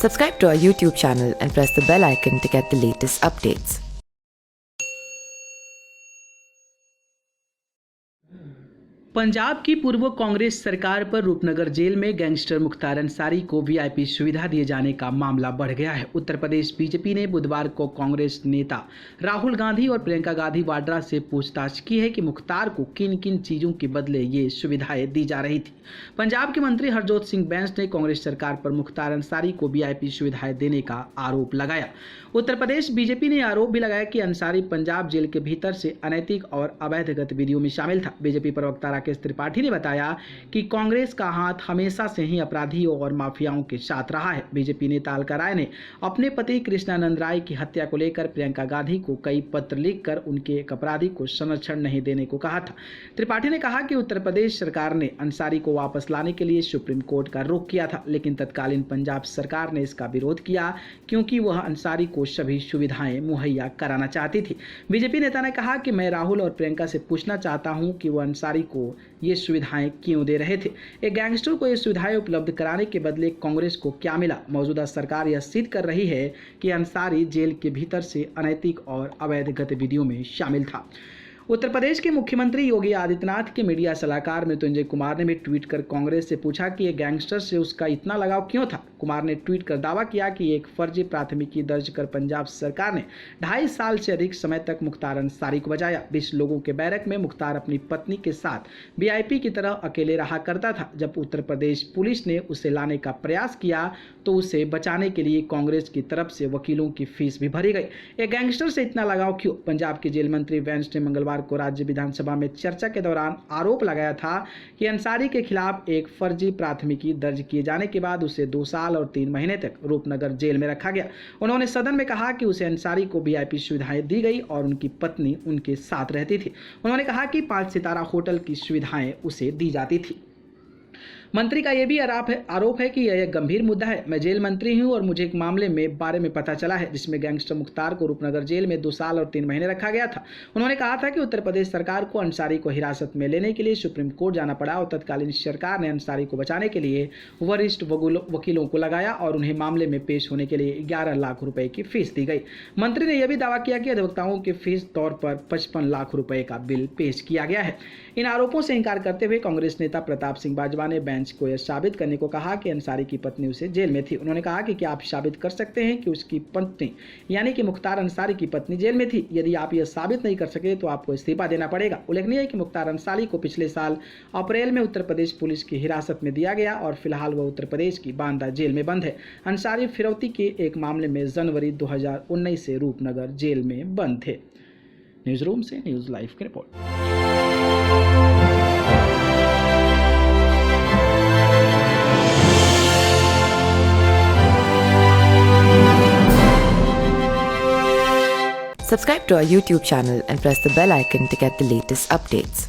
Subscribe to our YouTube channel and press the bell icon to get the latest updates. Punjab की पूर्व कांग्रेस सरकार पर Rupnagar jail में gangster Mukhtar Ansari को वीआईपी सुविधा दिए जाने का मामला बढ़ गया है। उत्तर प्रदेश बीजेपी ने बुधवार को कांग्रेस नेता राहुल गांधी और प्रियंका गांधी वाड्रा से पूछताछ की है कि मुख्तार को किन किन चीजों के बदले ये सुविधाएं दी जा रही थी। पंजाब के मंत्री हरजोत सिंह बैंस ने कांग्रेस सरकार पर मुख्तार अंसारी को वीआईपी सुविधाएं देने का आरोप लगाया। उत्तर प्रदेश बीजेपी ने आरोप भी लगाया कि अंसारी पंजाब जेल के भीतर से अनैतिक और अवैध गतिविधियों में शामिल था। बीजेपी प्रवक्ता राकेश त्रिपाठी ने बताया कि कांग्रेस का हाथ हमेशा से ही अपराधियों और माफियाओं के साथ रहा है। बीजेपी नेता अलका राय ने अपने पति कृष्णानंद राय की हत्या को लेकर प्रियंका गांधी को कई पत्र लिखकर उनके एक अपराधी को संरक्षण नहीं देने को कहा था। त्रिपाठी ने कहा कि उत्तर प्रदेश सरकार ने अंसारी को वापस लाने के लिए सुप्रीम कोर्ट का रुख किया था, लेकिन तत्कालीन पंजाब सरकार ने इसका विरोध किया क्योंकि वह अंसारी को सभी सुविधाएं मुहैया कराना चाहती थी। बीजेपी नेता ने कहा कि मैं राहुल और प्रियंका से पूछना चाहता हूं कि वह अंसारी को ये सुविधाएं क्यों दे रहे थे। एक गैंगस्टर को ये सुविधाएं उपलब्ध कराने के बदले कांग्रेस को क्या मिला। मौजूदा सरकार यह सिद्ध कर रही है कि अंसारी जेल के भीतर से अनैतिक और अवैध गतिविधियों में शामिल था। उत्तर प्रदेश के मुख्यमंत्री योगी आदित्यनाथ के मीडिया सलाहकार मृत्युंजय कुमार ने भी ट्वीट कर कांग्रेस से पूछा कि ये गैंगस्टर से उसका इतना लगाव क्यों था। कुमार ने ट्वीट कर दावा किया कि एक फर्जी प्राथमिकी दर्ज कर पंजाब सरकार ने 2.5 साल से अधिक समय तक मुख्तार अंसारी को बचाया। 20 लोगों के बैरक में मुख्तार अपनी पत्नी के साथ वीआईपी की तरह अकेले रहा करता था। जब उत्तर प्रदेश पुलिस ने उसे लाने का प्रयास किया तो उसे बचाने के लिए कांग्रेस की तरफ से वकीलों की फीस भी भरी गई। एक गैंगस्टर से इतना लगाव क्यों। पंजाब के जेल मंत्री बैंस ने मंगलवार को राज्य विधानसभा में चर्चा के दौरान आरोप लगाया था कि अंसारी के खिलाफ एक फर्जी प्राथमिकी दर्ज किए जाने के बाद उसे 2 साल और 3 महीने तक रूपनगर जेल में रखा गया। उन्होंने सदन में कहा कि उसे अंसारी को वीआईपी सुविधाएं दी गई और उनकी पत्नी उनके साथ रहती थी। उन्होंने कहा कि 5 सितारा होटल की सुविधाएं उसे दी जाती थी। मंत्री का यह भी आरोप है कि यह एक गंभीर मुद्दा है। मैं जेल मंत्री हूं और मुझे एक मामले में बारे में पता चला है जिसमें गैंगस्टर मुख्तार को रूपनगर जेल में 2 साल और 3 महीने रखा गया था। उन्होंने कहा था कि उत्तर प्रदेश सरकार को अंसारी को हिरासत में लेने के लिए सुप्रीम कोर्ट जाना पड़ा और तत्कालीन सरकार ने अंसारी को बचाने के लिए वरिष्ठ वकीलों को लगाया और उन्हें मामले में पेश होने के लिए 11 लाख रुपए की फीस दी गई। मंत्री ने यह भी दावा किया कि अधिवक्ताओं के फीस तौर पर 55 लाख रुपए का बिल पेश किया गया है। इन आरोपों से इंकार करते हुए कांग्रेस नेता प्रताप सिंह बाजवा ने बेंच को यह साबित करने को कहा कि अंसारी की पत्नी उसे जेल में थी। उन्होंने कहा कि क्या आप साबित कर सकते हैं कि उसकी पत्नी यानी कि मुख्तार अंसारी की पत्नी जेल में थी। यदि आप यह साबित नहीं कर सके तो आपको इस्तीफा देना पड़ेगा। उल्लेखनीय है कि मुख्तार अंसारी को पिछले साल अप्रैल में उत्तर प्रदेश पुलिस की हिरासत में दिया गया और फिलहाल वह उत्तर प्रदेश की बांदा जेल में बंद है। अंसारी फिरौती के एक मामले में जनवरी 2019 से रूपनगर जेल में बंद थे। न्यूज रूम से न्यूज लाइव की report. Subscribe to our YouTube channel and press the bell icon to get the latest updates.